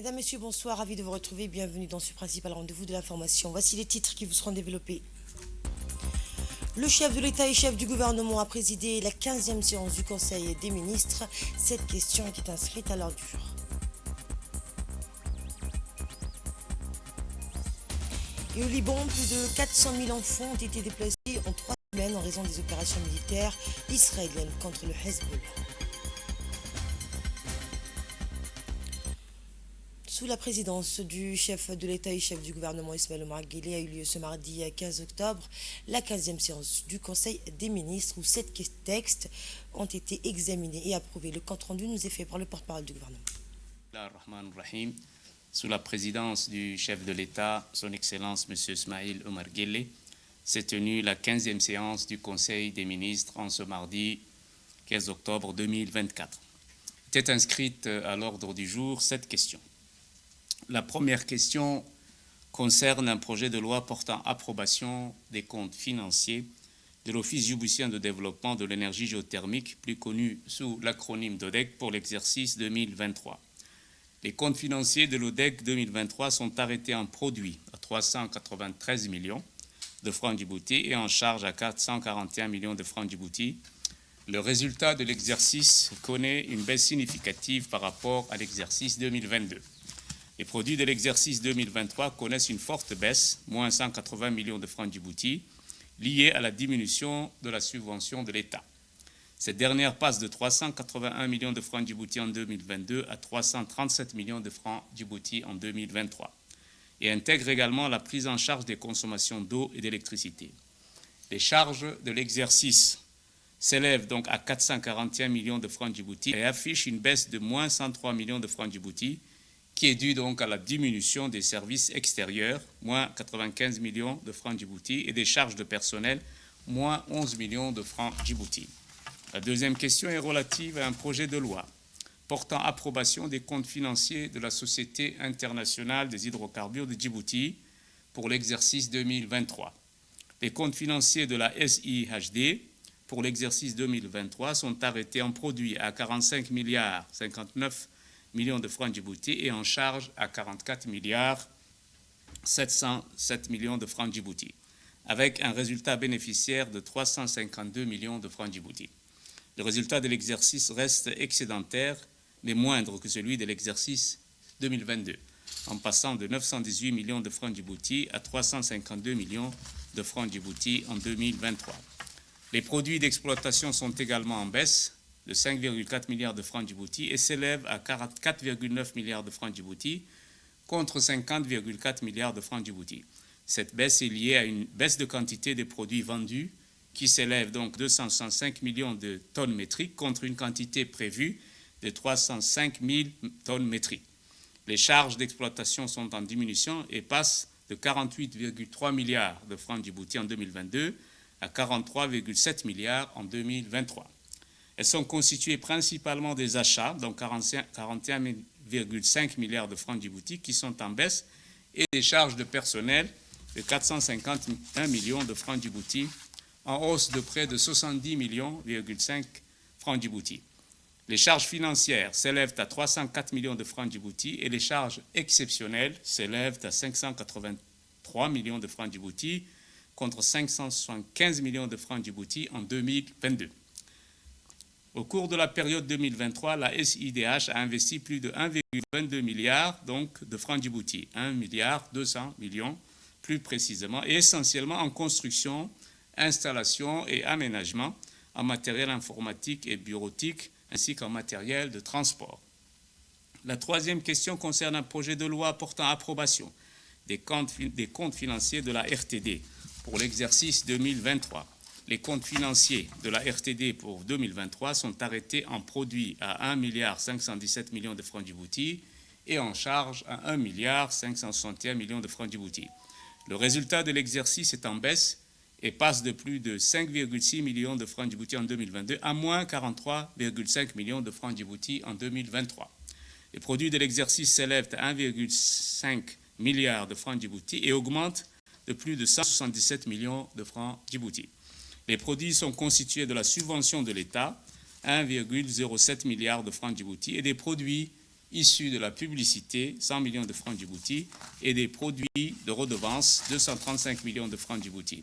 Mesdames, Messieurs, bonsoir, ravi de vous retrouver. Bienvenue dans ce principal rendez-vous de l'information. Voici les titres qui vous seront développés. Le chef de l'État et chef du gouvernement a présidé la 15e séance du Conseil des ministres. Cette question était inscrite à l'ordre du jour. Et au Liban, plus de 400 000 enfants ont été déplacés en 3 semaines en raison des opérations militaires israéliennes contre le Hezbollah. Sous la présidence du chef de l'État et chef du gouvernement Ismaël Omar Guelleh a eu lieu ce mardi 15 octobre la 15e séance du Conseil des ministres où 7 textes ont été examinés et approuvés. Le compte-rendu nous est fait par le porte-parole du gouvernement. Rahim. Sous la présidence du chef de l'État, son Excellence M. Ismaël Omar Guelleh, s'est tenue la 15e séance du Conseil des ministres en ce mardi 15 octobre 2024. Était inscrite à l'ordre du jour 7 questions. La première question concerne un projet de loi portant approbation des comptes financiers de l'Office djiboutien de développement de l'énergie géothermique, plus connu sous l'acronyme d'ODEC, pour l'exercice 2023. Les comptes financiers de l'ODEC 2023 sont arrêtés en produit à 393 millions de francs djibouti et en charge à 441 millions de francs djibouti. Le résultat de l'exercice connaît une baisse significative par rapport à l'exercice 2022. Les produits de l'exercice 2023 connaissent une forte baisse, moins 180 millions de francs djibouti, liée à la diminution de la subvention de l'État. Cette dernière passe de 381 millions de francs djibouti en 2022 à 337 millions de francs djibouti en 2023 et intègre également la prise en charge des consommations d'eau et d'électricité. Les charges de l'exercice s'élèvent donc à 441 millions de francs djibouti et affichent une baisse de moins 103 millions de francs djibouti qui est due donc à la diminution des services extérieurs, moins 95 millions de francs djibouti, et des charges de personnel, moins 11 millions de francs djibouti. La deuxième question est relative à un projet de loi portant approbation des comptes financiers de la Société internationale des hydrocarbures de Djibouti pour l'exercice 2023. Les comptes financiers de la SIHD pour l'exercice 2023 sont arrêtés en produit à 45 milliards 59 millions de francs djibouti et en charge à 44 milliards 707 millions de francs djibouti, avec un résultat bénéficiaire de 352 millions de francs djibouti. Le résultat de l'exercice reste excédentaire, mais moindre que celui de l'exercice 2022, en passant de 918 millions de francs djibouti à 352 millions de francs djibouti en 2023. Les produits d'exploitation sont également en baisse, de 5,4 milliards de francs djibouti et s'élève à 44,9 milliards de francs djibouti contre 50,4 milliards de francs djibouti. Cette baisse est liée à une baisse de quantité des produits vendus qui s'élève donc à 265 millions de tonnes métriques contre une quantité prévue de 305 000 tonnes métriques. Les charges d'exploitation sont en diminution et passent de 48,3 milliards de francs djibouti en 2022 à 43,7 milliards en 2023. Elles sont constituées principalement des achats, donc 41,5 milliards de francs djibouti qui sont en baisse, et des charges de personnel de 451 millions de francs djibouti, en hausse de près de 70,5 millions francs djibouti. Les charges financières s'élèvent à 304 millions de francs djibouti et les charges exceptionnelles s'élèvent à 583 millions de francs djibouti contre 575 millions de francs djibouti en 2022. Au cours de la période 2023, la SIDH a investi plus de 1,22 milliard donc, de francs djibouti, 1 milliard 200 millions plus précisément, et essentiellement en construction, installation et aménagement, en matériel informatique et bureautique, ainsi qu'en matériel de transport. La troisième question concerne un projet de loi portant approbation des comptes financiers de la RTD pour l'exercice 2023. Les comptes financiers de la RTD pour 2023 sont arrêtés en produit à 1,517 milliard de francs djibouti et en charge à 1,561 milliard de francs djibouti. Le résultat de l'exercice est en baisse et passe de plus de 5,6 millions de francs djibouti en 2022 à moins 43,5 millions de francs djibouti en 2023. Les produits de l'exercice s'élèvent à 1,5 milliard de francs djibouti et augmentent de plus de 177 millions de francs djibouti. Les produits sont constitués de la subvention de l'État, 1,07 milliard de francs djibouti, et des produits issus de la publicité, 100 millions de francs djibouti, et des produits de redevance, 235 millions de francs djibouti.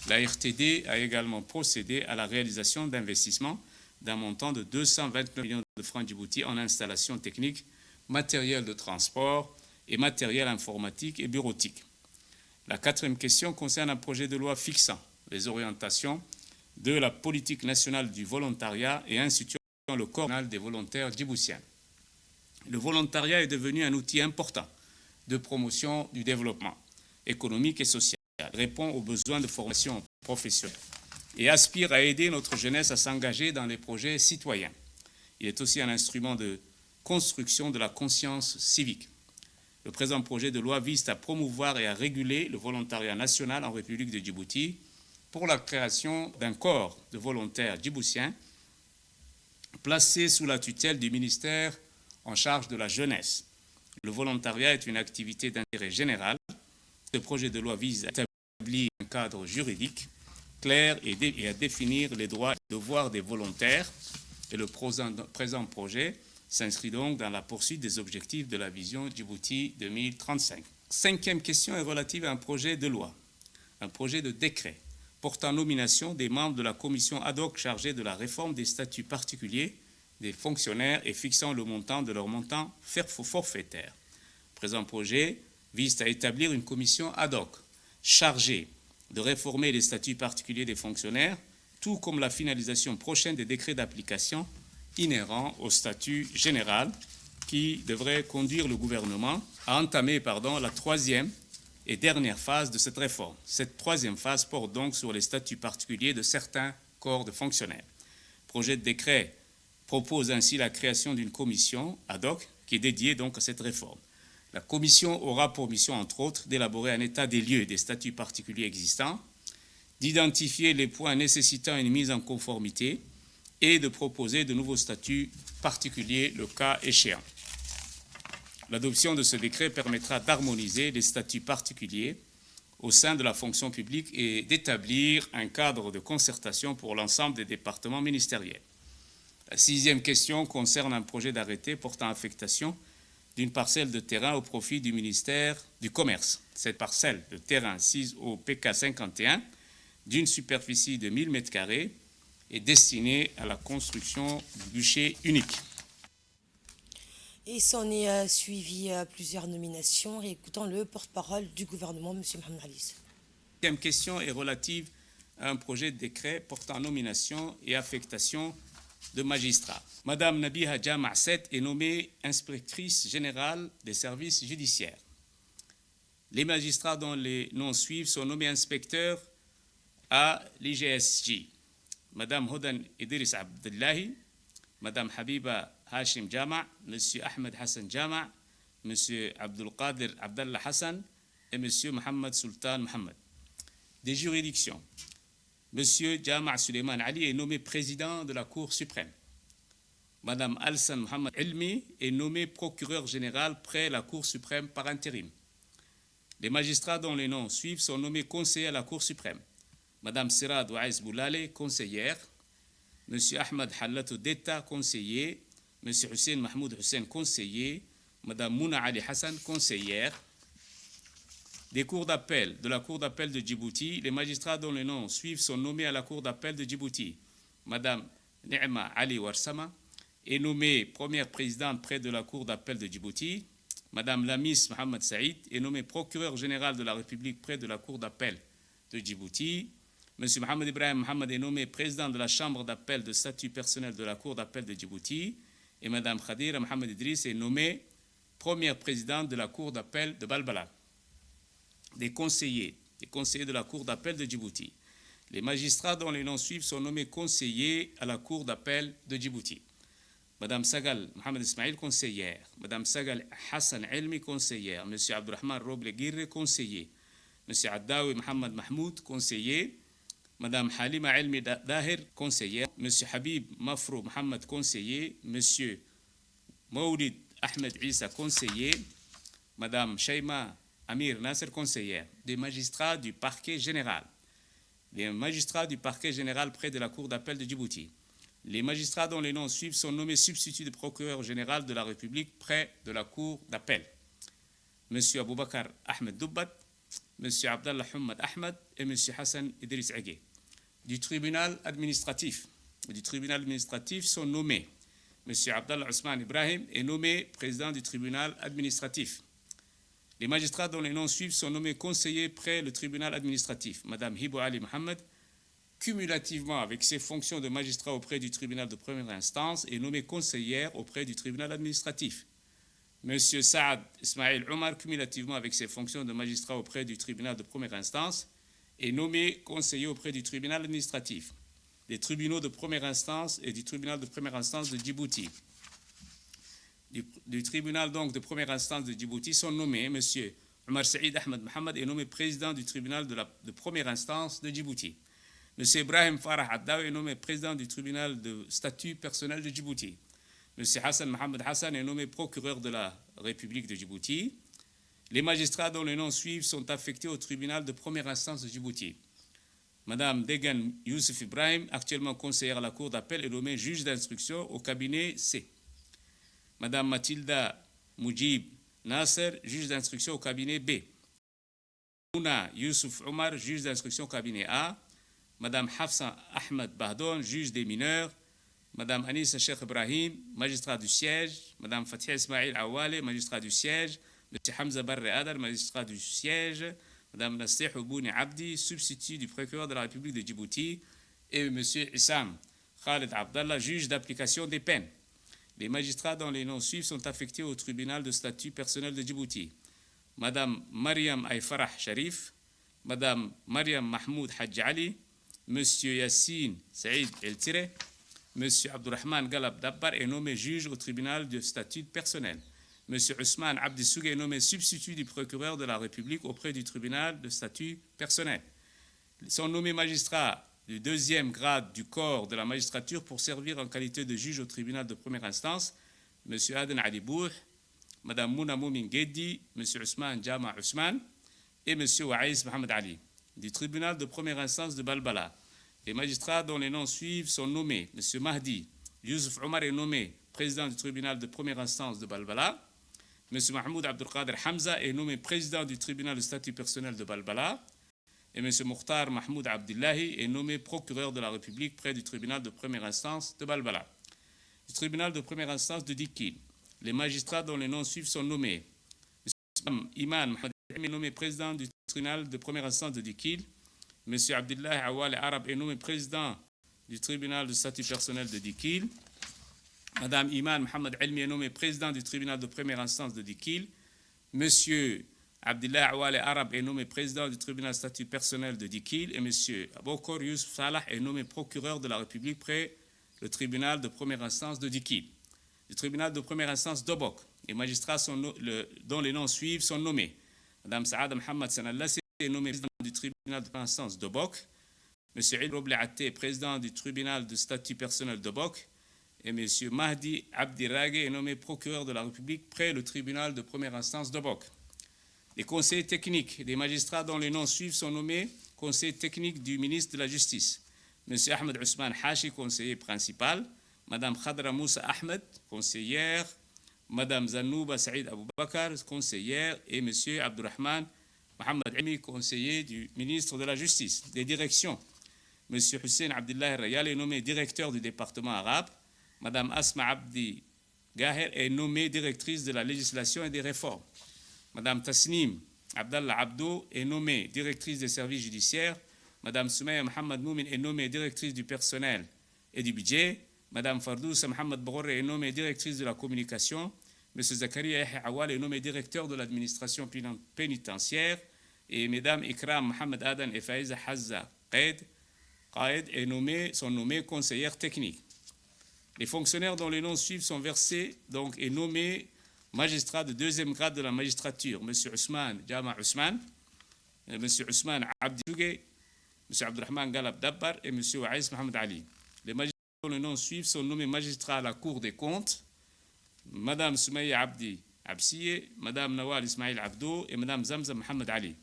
La RTD a également procédé à la réalisation d'investissements d'un montant de 229 millions de francs djibouti en installations techniques, matériel de transport et matériel informatique et bureautique. La quatrième question concerne un projet de loi fixant les orientations de la politique nationale du volontariat et instituant le corps national des volontaires djiboutiens. Le volontariat est devenu un outil important de promotion du développement économique et social, répond aux besoins de formation professionnelle et aspire à aider notre jeunesse à s'engager dans les projets citoyens. Il est aussi un instrument de construction de la conscience civique. Le présent projet de loi vise à promouvoir et à réguler le volontariat national en République de Djibouti pour la création d'un corps de volontaires djiboutiens placé sous la tutelle du ministère en charge de la jeunesse. Le volontariat est une activité d'intérêt général. Ce projet de loi vise à établir un cadre juridique clair et à définir les droits et devoirs des volontaires. Et le présent projet s'inscrit donc dans la poursuite des objectifs de la vision Djibouti 2035. Cinquième question est relative à un projet de loi, un projet de décret portant nomination des membres de la commission ad hoc chargée de la réforme des statuts particuliers des fonctionnaires et fixant le montant de leur montant forfaitaire. Le présent projet vise à établir une commission ad hoc chargée de réformer les statuts particuliers des fonctionnaires, tout comme la finalisation prochaine des décrets d'application inhérents au statut général qui devrait conduire le gouvernement à entamer la troisième et dernière phase de cette réforme. Cette troisième phase porte donc sur les statuts particuliers de certains corps de fonctionnaires. Le projet de décret propose ainsi la création d'une commission ad hoc qui est dédiée donc à cette réforme. La commission aura pour mission, entre autres, d'élaborer un état des lieux des statuts particuliers existants, d'identifier les points nécessitant une mise en conformité et de proposer de nouveaux statuts particuliers le cas échéant. L'adoption de ce décret permettra d'harmoniser les statuts particuliers au sein de la fonction publique et d'établir un cadre de concertation pour l'ensemble des départements ministériels. La sixième question concerne un projet d'arrêté portant affectation d'une parcelle de terrain au profit du ministère du Commerce. Cette parcelle de terrain sise au PK 51 d'une superficie de 1000 m² est destinée à la construction du guichet unique. Et s'en est suivi plusieurs nominations. Réécoutons le porte-parole du gouvernement, M. Mohamed Alis. La deuxième question est relative à un projet de décret portant nomination et affectation de magistrats. Madame Nabiha Jama' Set est nommée inspectrice générale des services judiciaires. Les magistrats dont les noms suivent sont nommés inspecteurs à l'IGSJ. Madame Hodan Idriss Abdullahi, Madame Habiba Hashim Jama', Monsieur Ahmed Hassan Jama', Monsieur Abdul Qadir Abdallah Hassan et Monsieur Mohamed Sultan Mohamed. Des juridictions. Monsieur Jama' Suleiman Ali est nommé président de la Cour suprême. Madame Alsan Mohamed Elmi est nommée procureur général près la Cour suprême par intérim. Les magistrats dont les noms suivent sont nommés conseillers à la Cour suprême. Madame Sirad Ouaïs Boulale, conseillère. Monsieur Ahmed Hallatou Detta, conseiller. Monsieur Hussein Mahmoud Hussein, conseiller. Madame Mouna Ali Hassan, conseillère. Des cours d'appel de la Cour d'appel de Djibouti, les magistrats dont les noms suivent sont nommés à la Cour d'appel de Djibouti. Madame Ni'ma Ali Warsama est nommée première présidente près de la Cour d'appel de Djibouti. Madame Lamis Mohamed Saïd est nommée procureur général de la République près de la Cour d'appel de Djibouti. Monsieur Mohamed Ibrahim Mohamed est nommé président de la Chambre d'appel de statut personnel de la Cour d'appel de Djibouti. Et Madame Khadira Mohamed Idriss est nommée première présidente de la Cour d'appel de Balbala. Des conseillers de la Cour d'appel de Djibouti. Les magistrats dont les noms suivent sont nommés conseillers à la Cour d'appel de Djibouti. Madame Sagal Mohamed Ismail, conseillère. Madame Sagal Hassan Elmi, conseillère. Monsieur Abdurrahman Roble Girre, conseiller. Monsieur Addawi Mohamed Mahmoud, conseiller. Madame Halima Elmi Dahir, conseillère. Monsieur Habib Mafrou Mohamed, conseiller. Monsieur Maulid Ahmed Issa, conseiller. Madame Shaima Amir Nasser, conseillère. Des magistrats du parquet général. Les magistrats du parquet général près de la Cour d'appel de Djibouti. Les magistrats dont les noms suivent sont nommés substituts de procureur général de la République près de la Cour d'appel. M. Aboubakar Ahmed Doubat, M. Abdallah Hamad Ahmed et M. Hassan Idriss Agué. Du tribunal administratif sont nommés M. Abdallah Ousmane Ibrahim est nommé président du tribunal administratif. Les magistrats dont les noms suivent sont nommés conseillers près le tribunal administratif. Mme Hibou Ali Mohamed, cumulativement avec ses fonctions de magistrat auprès du tribunal de première instance, est nommée conseillère auprès du tribunal administratif. M. Saad Ismail Omar, cumulativement avec ses fonctions de magistrat auprès du tribunal de première instance, est nommé conseiller auprès du tribunal administratif, des tribunaux de première instance et du tribunal de première instance de Djibouti. Du tribunal donc de première instance de Djibouti sont nommés M. Omar Saïd Ahmed Mohamed est nommé président du tribunal de première instance de Djibouti. M. Ibrahim Farah Addaw est nommé président du tribunal de statut personnel de Djibouti. M. Hassan Mohamed Hassan est nommé procureur de la République de Djibouti. Les magistrats dont les noms suivent sont affectés au tribunal de première instance de Djibouti. Mme Degan Youssef Ibrahim, actuellement conseillère à la Cour d'appel, est nommée juge d'instruction au cabinet C. Mme Mathilda Moujib Nasser, juge d'instruction au cabinet B. Mouna Youssouf Omar, juge d'instruction au cabinet A. Mme Hafsa Ahmed Bahdon, juge des mineurs. Mme Anissa Sheikh Ibrahim, magistrat du siège. Mme Fatia Ismail Awale, magistrat du siège. M. Hamza Barre Adar, magistrat du siège. Mme Nassih Oubouni Abdi, substitut du procureur de la République de Djibouti. Et M. Issam Khaled Abdallah, juge d'application des peines. Les magistrats dont les noms suivent sont affectés au tribunal de statut personnel de Djibouti. Mme Mariam Ayfarah Sharif, Mme Mariam Mahmoud Hadj Ali, M. Yassine Saïd El-Tire, M. Abdurrahman Galab Dabbar est nommé juge au tribunal de statut personnel. M. Ousmane Abdi Sougue est nommé substitut du procureur de la République auprès du tribunal de statut personnel. Ils sont nommés magistrats du deuxième grade du corps de la magistrature pour servir en qualité de juge au tribunal de première instance, M. Aden Ali Bouh, Mme Mouna Moumin Guedi, M. Ousmane Jama Ousmane et M. Waïs Mohamed Ali. Du tribunal de première instance de Balbala, les magistrats dont les noms suivent sont nommés M. Mahdi Youssouf Omar est nommé président du tribunal de première instance de Balbala. M. Mahmoud Abdelkader Hamza est nommé président du tribunal de statut personnel de Balbala. Et M. Mukhtar Mahmoud Abdillahi est nommé procureur de la République près du tribunal de première instance de Balbala. Du tribunal de première instance de Dikil, les magistrats dont les noms suivent sont nommés. M. Iman Mohamed est nommé président du tribunal de première instance de Dikil. M. Abdullah Awal Arab est nommé président du tribunal de statut personnel de Dikil. Mme Iman Mohamed Elmi est nommé président du tribunal de première instance de Dikil. M. Abdullah Awale Arab est nommé président du tribunal de statut personnel de Dikil et M. Abokor Youssouf Salah est nommé procureur de la République près le tribunal de première instance de Dikil. Du tribunal de première instance d'Obok, les magistrats dont les noms suivent sont nommés. Mme Saad Mohamed Sanallassi est nommé président du tribunal de première instance d'Obok. M. Il Roble Atte, président du tribunal de statut personnel d'Obok. Et M. Mahdi Abdiraghe est nommé procureur de la République près le tribunal de première instance d'Obok. Les conseillers techniques des magistrats dont les noms suivent sont nommés conseillers techniques du ministre de la Justice. M. Ahmed Ousmane Hashi, conseiller principal. Mme Khadra Moussa Ahmed, conseillère. Mme Zanouba Saïd Aboubakar, conseillère. Et M. Abdurrahman Mohamed Ami, conseiller du ministre de la Justice. Des directions. M. Hussein Abdullah Rayal est nommé directeur du département arabe. Mme Asma Abdi Gaher est nommée directrice de la législation et des réformes. Mme Tasnim Abdallah Abdo est nommée directrice des services judiciaires. Mme Soumaya Mohamed Moumin est nommée directrice du personnel et du budget. Mme Fardousa Mohamed Bourre est nommée directrice de la communication. M. Zakaria Yahya Awal est nommé directeur de l'administration pénitentiaire. Et Mme Ikram Mohamed Adan et Faiza Hazza Qaed sont nommés conseillères techniques. Les fonctionnaires dont les noms suivent sont versés et nommés magistrats de deuxième grade de la magistrature, M. Ousmane Jama Ousmane, M. Ousmane Abdi Sougue, M. Abdurrahman Galab Dabbar et M. Waïs Mohamed Ali. Les magistrats dont les noms suivent sont nommés magistrats à la Cour des comptes, Mme Soumaya Abdi Mme Nawal Ismail Abdo et Mme Zamzam Mohamed Ali.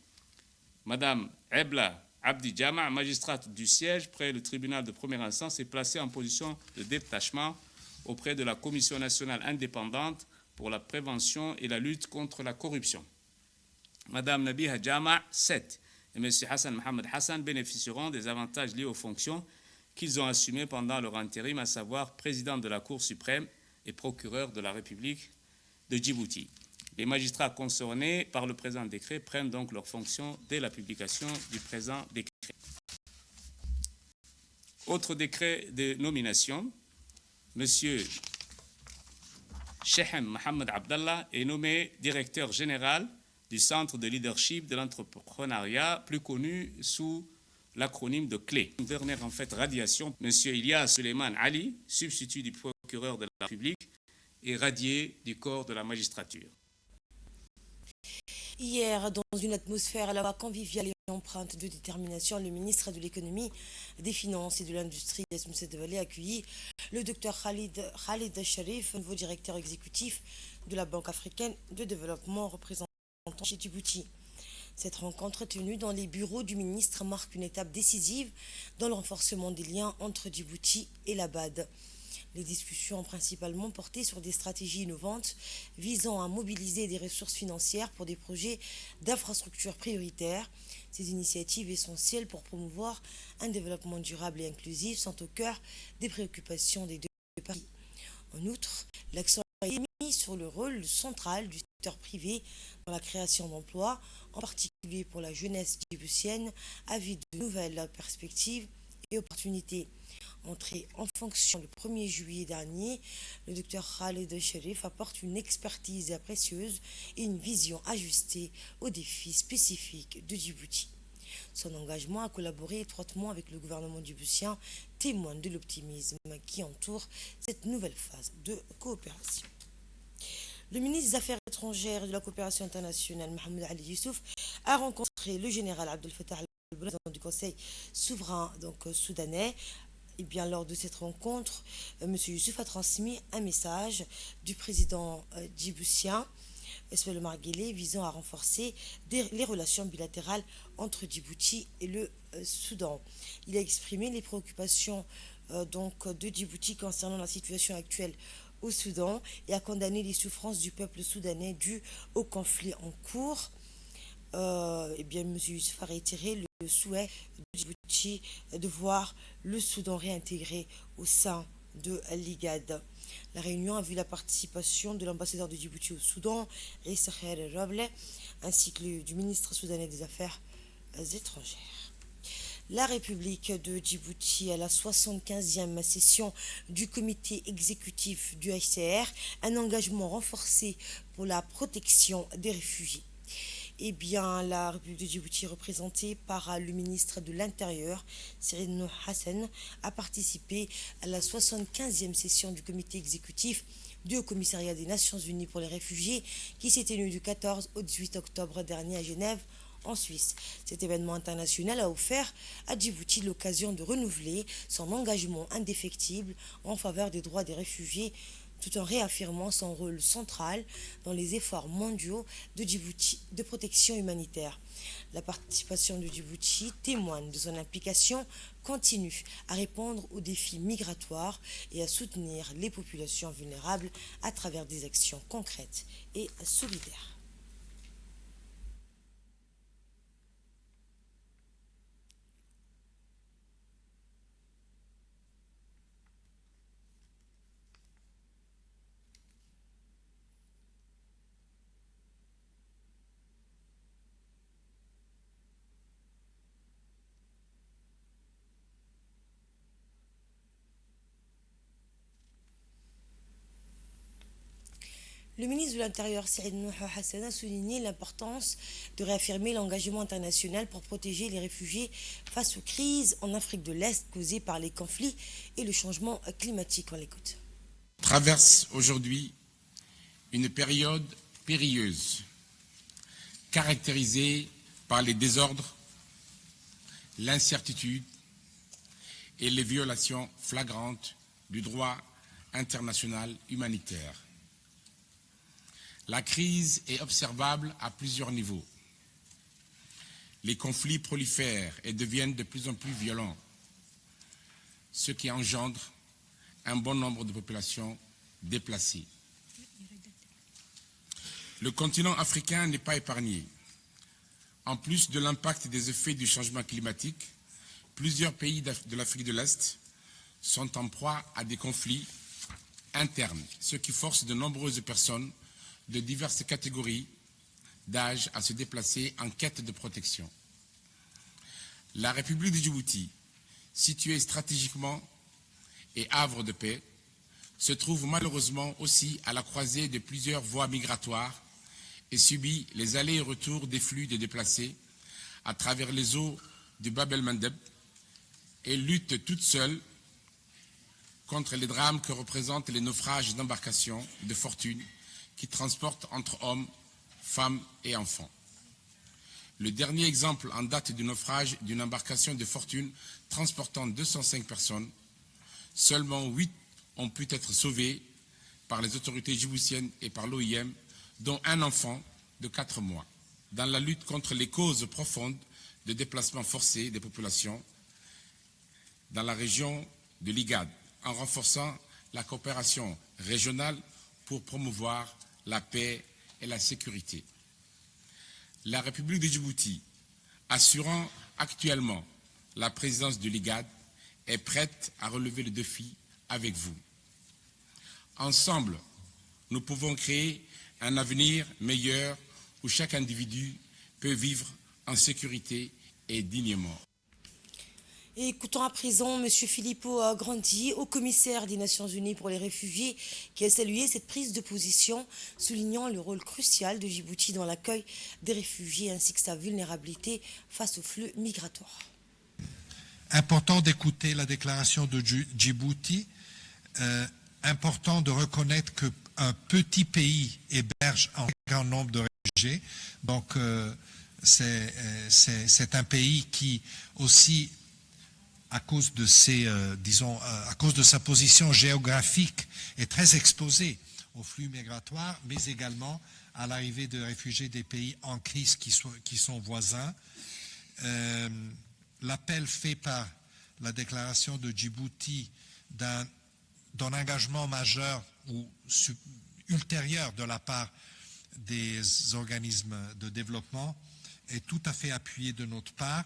Mme Ebla Abdi Jama, magistrate du siège près le tribunal de première instance, est placée en position de détachement auprès de la Commission nationale indépendante pour la prévention et la lutte contre la corruption. Madame Nabiha Jama, 7, et M. Hassan Mohamed Hassan bénéficieront des avantages liés aux fonctions qu'ils ont assumées pendant leur intérim, à savoir président de la Cour suprême et procureur de la République de Djibouti. Les magistrats concernés par le présent décret prennent donc leurs fonctions dès la publication du présent décret. Autre décret de nomination, M. Shehem Mohamed Abdallah est nommé directeur général du Centre de leadership de l'entrepreneuriat, plus connu sous l'acronyme de CLÉ. Une dernière radiation, M. Ilyas Suleiman Ali, substitut du procureur de la République, est radié du corps de la magistrature. Hier, dans une atmosphère à la fois conviviale et empreinte de détermination, le ministre de l'Économie, des Finances et de l'Industrie, Moussa Devali, a accueilli le docteur Khalid Sharif, nouveau directeur exécutif de la Banque africaine de développement représentant chez Djibouti. Cette rencontre tenue dans les bureaux du ministre marque une étape décisive dans le renforcement des liens entre Djibouti et la BAD. Les discussions ont principalement porté sur des stratégies innovantes visant à mobiliser des ressources financières pour des projets d'infrastructures prioritaires. Ces initiatives essentielles pour promouvoir un développement durable et inclusif sont au cœur des préoccupations des deux parties. En outre, l'accent est mis sur le rôle central du secteur privé dans la création d'emplois, en particulier pour la jeunesse djiboutienne, avide de nouvelles perspectives et opportunités. Entré en fonction le 1er juillet dernier, le docteur Khalid Sharif apporte une expertise précieuse et une vision ajustée aux défis spécifiques de Djibouti. Son engagement à collaborer étroitement avec le gouvernement djiboutien témoigne de l'optimisme qui entoure cette nouvelle phase de coopération. Le ministre des Affaires étrangères et de la coopération internationale, Mohamed Ali Youssouf, a rencontré le général Abdel Fattah al-Burhan du Conseil souverain soudanais. Et bien, lors de cette rencontre, M. Youssouf a transmis un message du président djiboutien, Ismaël Omar Guelleh, visant à renforcer les relations bilatérales entre Djibouti et le Soudan. Il a exprimé les préoccupations de Djibouti concernant la situation actuelle au Soudan et a condamné les souffrances du peuple soudanais dues au conflit en cours. M. Youssouf a réitéré le souhait de Djibouti de voir le Soudan réintégré au sein de l'IGAD. La réunion a vu la participation de l'ambassadeur de Djibouti au Soudan, Issa Khair Roble, ainsi que du ministre soudanais des Affaires étrangères. La République de Djibouti à la 75e session du comité exécutif du HCR, un engagement renforcé pour la protection des réfugiés. Eh bien, la République de Djibouti, représentée par le ministre de l'Intérieur, Cyril Noh Hassan, a participé à la 75e session du comité exécutif du Haut-Commissariat des Nations Unies pour les réfugiés qui s'est tenue du 14 au 18 octobre dernier à Genève, en Suisse. Cet événement international a offert à Djibouti l'occasion de renouveler son engagement indéfectible en faveur des droits des réfugiés, tout en réaffirmant son rôle central dans les efforts mondiaux de Djibouti de protection humanitaire. La participation de Djibouti témoigne de son implication continue à répondre aux défis migratoires et à soutenir les populations vulnérables à travers des actions concrètes et solidaires. Le ministre de l'Intérieur, Cyril Noh Hassan, a souligné l'importance de réaffirmer l'engagement international pour protéger les réfugiés face aux crises en Afrique de l'Est causées par les conflits et le changement climatique. On l'écoute. Traverse aujourd'hui une période périlleuse, caractérisée par les désordres, l'incertitude et les violations flagrantes du droit international humanitaire. La crise est observable à plusieurs niveaux. les conflits prolifèrent et deviennent de plus en plus violents, ce qui engendre un bon nombre de populations déplacées. Le continent africain n'est pas épargné. En plus de l'impact des effets du changement climatique, plusieurs pays de l'Afrique de l'Est sont en proie à des conflits internes, ce qui force de nombreuses personnes de diverses catégories d'âge à se déplacer en quête de protection. La République de Djibouti, située stratégiquement et havre de paix, se trouve malheureusement aussi à la croisée de plusieurs voies migratoires et subit les allers et retours des flux de déplacés à travers les eaux du Bab el-Mandeb et lutte toute seule contre les drames que représentent les naufrages d'embarcations de fortune qui transportent entre hommes, femmes et enfants. Le dernier exemple en date du naufrage d'une embarcation de fortune transportant 205 personnes, seulement 8 ont pu être sauvés par les autorités djiboutiennes et par l'OIM, dont un enfant de 4 mois, dans la lutte contre les causes profondes de déplacement forcé des populations dans la région de l'IGAD, en renforçant la coopération régionale pour promouvoir la paix et la sécurité. La République de Djibouti, assurant actuellement la présidence de l'IGAD, est prête à relever le défi avec vous. Ensemble, nous pouvons créer un avenir meilleur où chaque individu peut vivre en sécurité et dignement. Et écoutons à présent M. Filippo Grandi, haut commissaire des Nations Unies pour les réfugiés, qui a salué cette prise de position, soulignant le rôle crucial de Djibouti dans l'accueil des réfugiés ainsi que sa vulnérabilité face aux flux migratoires. Important d'écouter la déclaration de Djibouti, important de reconnaître qu'un petit pays héberge un grand nombre de réfugiés, donc c'est un pays qui aussi, à cause de à cause de sa position géographique, est très exposé aux flux migratoires, mais également à l'arrivée de réfugiés des pays en crise qui sont voisins. L'appel fait par la déclaration de Djibouti d'un engagement majeur ou ultérieur de la part des organismes de développement est tout à fait appuyé de notre part.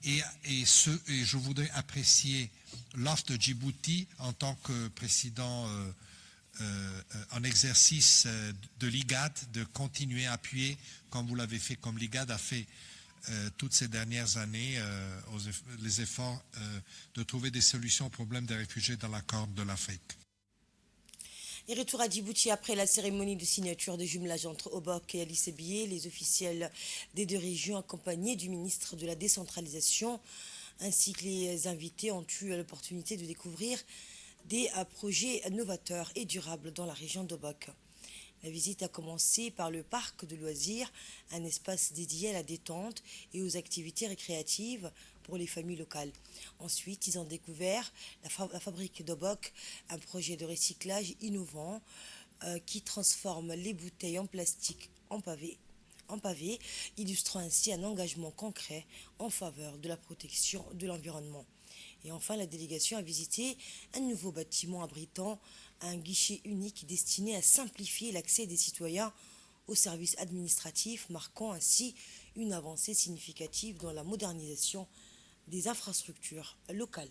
Et je voudrais apprécier l'offre de Djibouti en tant que président en exercice de l'IGAD de continuer à appuyer, comme vous l'avez fait, comme l'IGAD a fait toutes ces dernières années, les efforts de trouver des solutions aux problèmes des réfugiés dans la Corne de l'Afrique. Et retour à Djibouti après la cérémonie de signature de jumelage entre Obok et Alice Bié, les officiels des deux régions accompagnés du ministre de la décentralisation ainsi que les invités ont eu l'opportunité de découvrir des projets novateurs et durables dans la région d'Obok. La visite a commencé par le parc de loisirs, un espace dédié à la détente et aux activités récréatives pour les familles locales. Ensuite, ils ont découvert la fabrique d'Obok, un projet de recyclage innovant qui transforme les bouteilles en plastique en pavé, illustrant ainsi un engagement concret en faveur de la protection de l'environnement. Et enfin, la délégation a visité un nouveau bâtiment abritant un guichet unique destiné à simplifier l'accès des citoyens aux services administratifs, marquant ainsi une avancée significative dans la modernisation des infrastructures locales.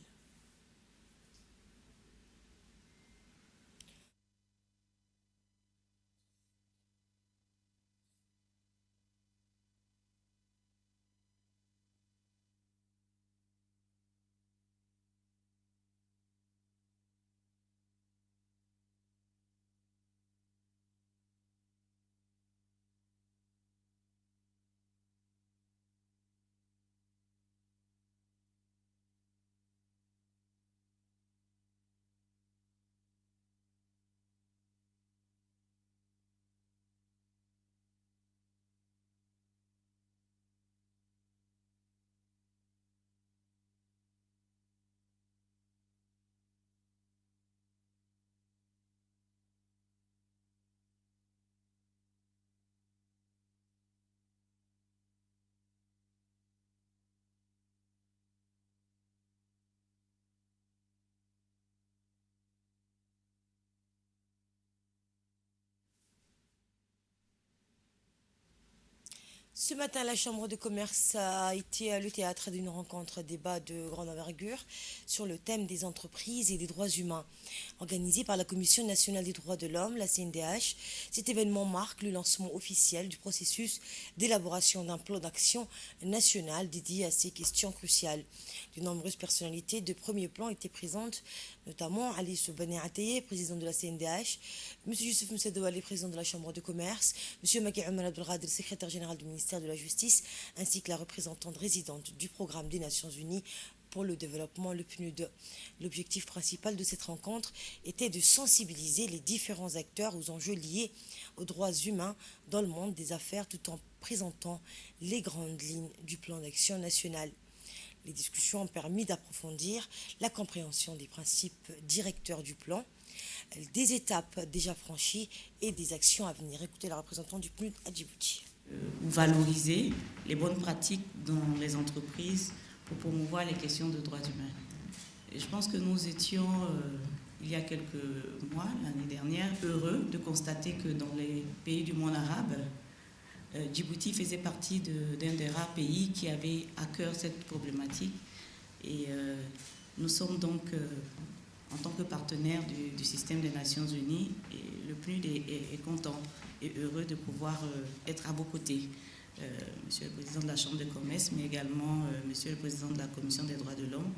Ce matin, la Chambre de commerce a été le théâtre d'une rencontre débat de grande envergure sur le thème des entreprises et des droits humains. Organisé par la Commission nationale des droits de l'homme, la CNDH, cet événement marque le lancement officiel du processus d'élaboration d'un plan d'action national dédié à ces questions cruciales. De nombreuses personnalités de premier plan étaient présentes, notamment Ali Soubani Ateye, président de la CNDH, M. Youssef Moussadouali, président de la Chambre de commerce, M. Maki Omar Abdelghadr, secrétaire général du ministère de la Justice, ainsi que la représentante résidente du programme des Nations Unies pour le développement, le PNUD. L'objectif principal de cette rencontre était de sensibiliser les différents acteurs aux enjeux liés aux droits humains dans le monde des affaires tout en présentant les grandes lignes du plan d'action national. Les discussions ont permis d'approfondir la compréhension des principes directeurs du plan, des étapes déjà franchies et des actions à venir. Écoutez la représentante du PNUD à Djibouti. Valoriser les bonnes pratiques dans les entreprises pour promouvoir les questions de droits humains. Et je pense que nous étions, il y a quelques mois, l'année dernière, heureux de constater que dans les pays du monde arabe, Djibouti faisait partie d'un des rares pays qui avait à cœur cette problématique. Et nous sommes donc, en tant que partenaire du système des Nations Unies, et le PNUD est content et heureux de pouvoir être à vos côtés. Monsieur le Président de la Chambre de commerce, mais également Monsieur le Président de la Commission des droits de l'homme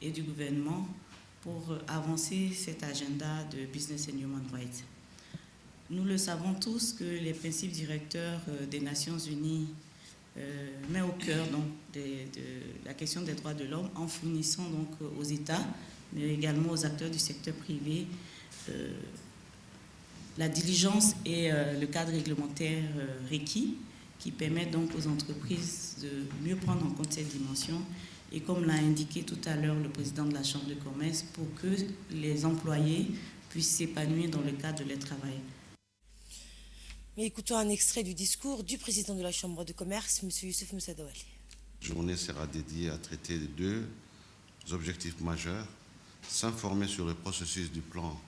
et du gouvernement pour avancer cet agenda de Business and Human Rights. Nous le savons tous que les principes directeurs des Nations Unies met au cœur donc, de la question des droits de l'homme en fournissant donc, aux États, mais également aux acteurs du secteur privé, la diligence et le cadre réglementaire requis qui permettent donc aux entreprises de mieux prendre en compte cette dimension. Et comme l'a indiqué tout à l'heure le président de la Chambre de commerce, pour que les employés puissent s'épanouir dans le cadre de leur travail. Mais écoutons un extrait du discours du président de la Chambre de commerce, M. Youssef Moussadouali. La journée sera dédiée à traiter de deux objectifs majeurs, s'informer sur le processus du plan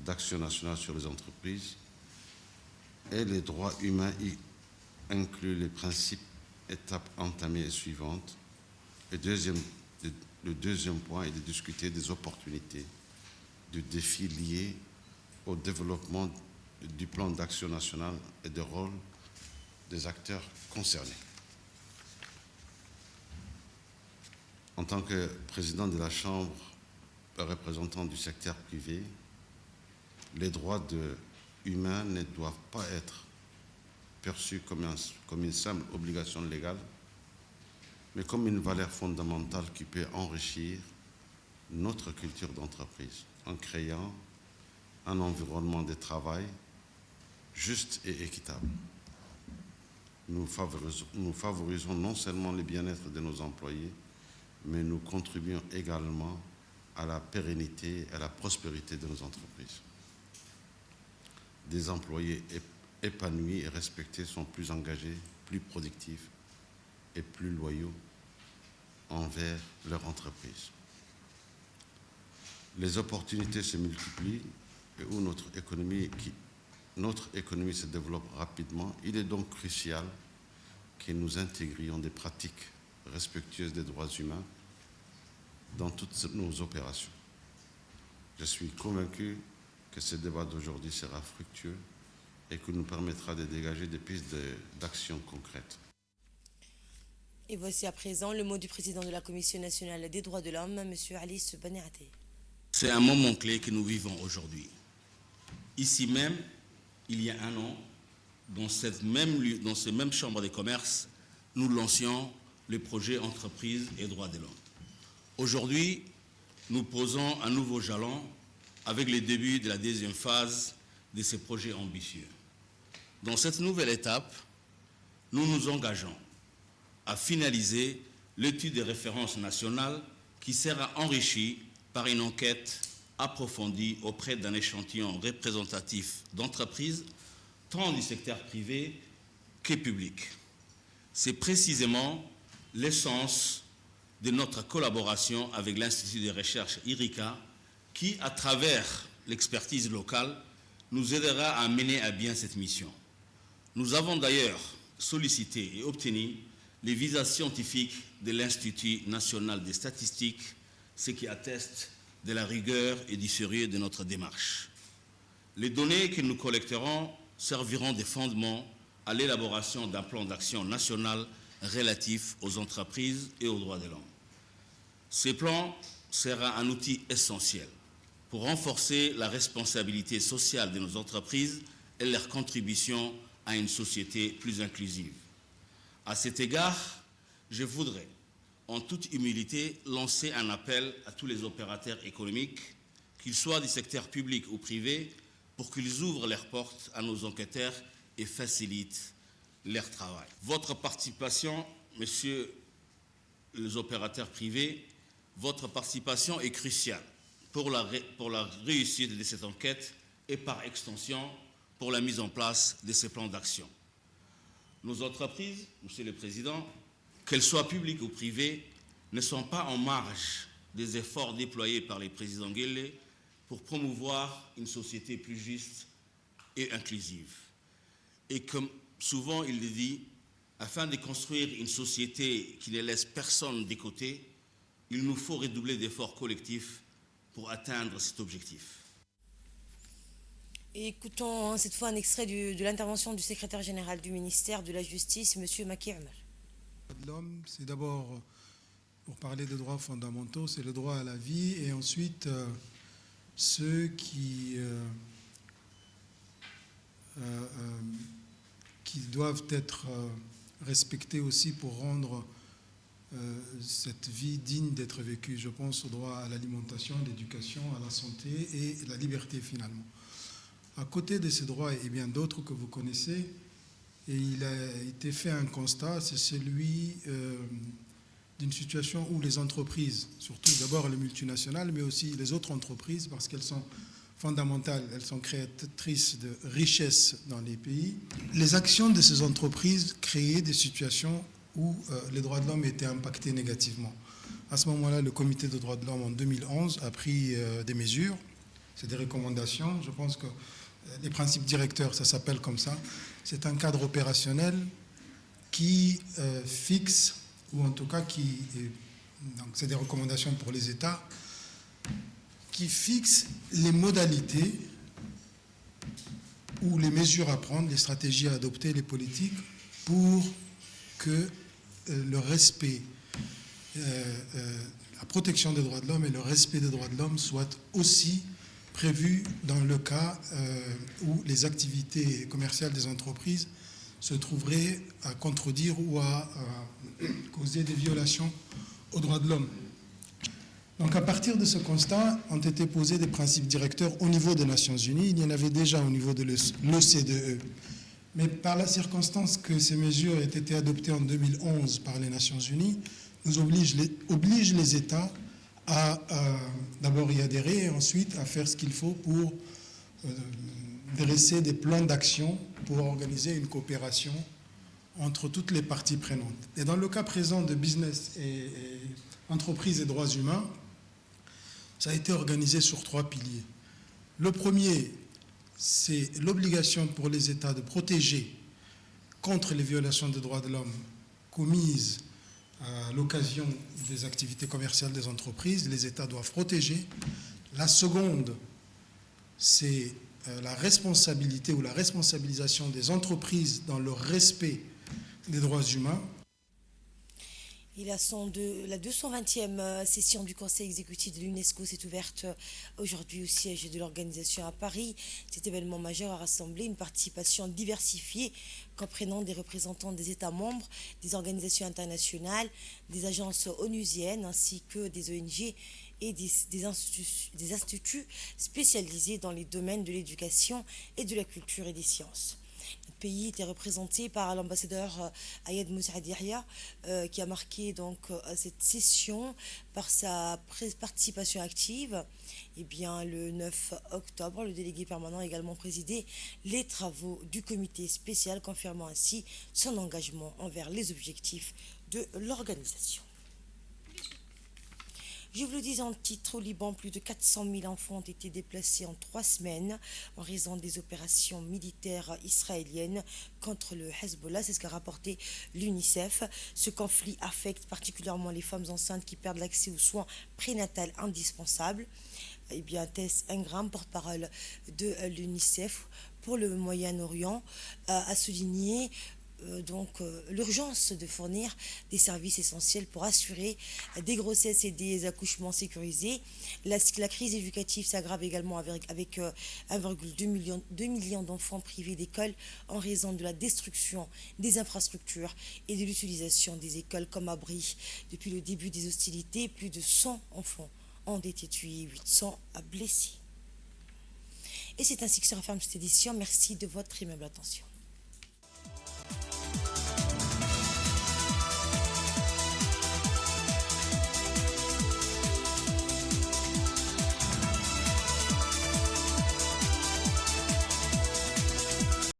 d'action nationale sur les entreprises et les droits humains y inclut les principes, étapes entamées et suivantes. Le deuxième point est de discuter des opportunités, du défi liés au développement du plan d'action national et des rôles des acteurs concernés. En tant que président de la Chambre, représentant du secteur privé, les droits humains ne doivent pas être perçus comme une simple obligation légale, mais comme une valeur fondamentale qui peut enrichir notre culture d'entreprise en créant un environnement de travail juste et équitable. Nous favorisons non seulement le bien-être de nos employés, mais nous contribuons également à la pérennité et à la prospérité de nos entreprises. Des employés épanouis et respectés sont plus engagés, plus productifs et plus loyaux envers leur entreprise. Les opportunités se multiplient et où notre économie se développe rapidement, il est donc crucial que nous intégrions des pratiques respectueuses des droits humains dans toutes nos opérations. Je suis convaincu que ce débat d'aujourd'hui sera fructueux et que nous permettra de dégager des pistes d'action concrètes. Et voici à présent le mot du président de la Commission nationale des droits de l'homme, M. Ali Soubani Ateye. C'est un moment clé que nous vivons aujourd'hui. Ici même, il y a un an, dans cette même chambre de commerce, nous lancions le projet Entreprises et droits de l'homme. Aujourd'hui, nous posons un nouveau jalon avec le début de la deuxième phase de ces projets ambitieux. Dans cette nouvelle étape, nous nous engageons à finaliser l'étude de référence nationale qui sera enrichie par une enquête approfondie auprès d'un échantillon représentatif d'entreprises, tant du secteur privé que public. C'est précisément l'essence de notre collaboration avec l'Institut de recherche IRICA qui, à travers l'expertise locale, nous aidera à mener à bien cette mission. Nous avons d'ailleurs sollicité et obtenu les visas scientifiques de l'Institut national des statistiques, ce qui atteste de la rigueur et du sérieux de notre démarche. Les données que nous collecterons serviront de fondement à l'élaboration d'un plan d'action national relatif aux entreprises et aux droits de l'homme. Ce plan sera un outil essentiel pour renforcer la responsabilité sociale de nos entreprises et leur contribution à une société plus inclusive. À cet égard, je voudrais, en toute humilité, lancer un appel à tous les opérateurs économiques, qu'ils soient du secteur public ou privé, pour qu'ils ouvrent leurs portes à nos enquêteurs et facilitent leur travail. Votre participation, messieurs les opérateurs privés, votre participation est cruciale pour la réussite de cette enquête et par extension pour la mise en place de ces plans d'action. Nos entreprises, Monsieur le Président, qu'elles soient publiques ou privées, ne sont pas en marge des efforts déployés par le président Guelleh pour promouvoir une société plus juste et inclusive. Et comme souvent il le dit, afin de construire une société qui ne laisse personne de côté, il nous faut redoubler d'efforts collectifs pour atteindre cet objectif. Et écoutons cette fois un extrait de l'intervention du secrétaire général du ministère de la Justice, M. Macky Oumar. L'homme, c'est d'abord, pour parler de droits fondamentaux, c'est le droit à la vie, et ensuite ceux qui doivent être respectés aussi pour rendre cette vie digne d'être vécue. Je pense au droit à l'alimentation, à l'éducation, à la santé et la liberté finalement. À côté de ces droits et bien d'autres que vous connaissez, et il a été fait un constat, c'est celui d'une situation où les entreprises, surtout d'abord les multinationales, mais aussi les autres entreprises, parce qu'elles sont fondamentales, elles sont créatrices de richesses dans les pays, les actions de ces entreprises créaient des situations où les droits de l'homme étaient impactés négativement. À ce moment-là, le Comité des droits de l'homme en 2011 a pris des mesures, c'est des recommandations, je pense que les principes directeurs, ça s'appelle comme ça, c'est un cadre opérationnel qui fixe, ou en tout cas donc c'est des recommandations pour les États, qui fixe les modalités ou les mesures à prendre, les stratégies à adopter, les politiques pour que le respect, la protection des droits de l'homme et le respect des droits de l'homme soient aussi prévus dans le cas où les activités commerciales des entreprises se trouveraient à contredire ou à causer des violations aux droits de l'homme. Donc à partir de ce constat, ont été posés des principes directeurs au niveau des Nations Unies. Il y en avait déjà au niveau de l'OCDE. Mais par la circonstance que ces mesures aient été adoptées en 2011 par les Nations Unies, nous oblige les États à d'abord y adhérer et ensuite à faire ce qu'il faut pour dresser des plans d'action pour organiser une coopération entre toutes les parties prenantes. Et dans le cas présent de business et entreprises et droits humains, ça a été organisé sur 3 piliers. Le premier, c'est l'obligation pour les États de protéger contre les violations des droits de l'homme commises à l'occasion des activités commerciales des entreprises. Les États doivent protéger. La seconde, c'est la responsabilité ou la responsabilisation des entreprises dans le respect des droits humains. Et la 220e session du Conseil exécutif de l'UNESCO s'est ouverte aujourd'hui au siège de l'organisation à Paris. Cet événement majeur a rassemblé une participation diversifiée comprenant des représentants des États membres, des organisations internationales, des agences onusiennes ainsi que des ONG et des instituts spécialisés dans les domaines de l'éducation et de la culture et des sciences. Notre pays était représenté par l'ambassadeur Ayed Moussaad Yahya qui a marqué donc cette session par sa participation active. Et bien, le 9 octobre, le délégué permanent a également présidé les travaux du comité spécial, confirmant ainsi son engagement envers les objectifs de l'organisation. Je vous le disais en titre, au Liban, plus de 400 000 enfants ont été déplacés en 3 semaines en raison des opérations militaires israéliennes contre le Hezbollah. C'est ce qu'a rapporté l'UNICEF. Ce conflit affecte particulièrement les femmes enceintes qui perdent l'accès aux soins prénatals indispensables. Eh bien, Tess Ingram, porte-parole de l'UNICEF pour le Moyen-Orient, a souligné l'urgence de fournir des services essentiels pour assurer des grossesses et des accouchements sécurisés. La crise éducative s'aggrave également avec 1,2 million d'enfants privés d'école en raison de la destruction des infrastructures et de l'utilisation des écoles comme abri. Depuis le début des hostilités, plus de 100 enfants ont été tués, 800 blessés. Et c'est ainsi que se referme cette édition. Merci de votre aimable attention.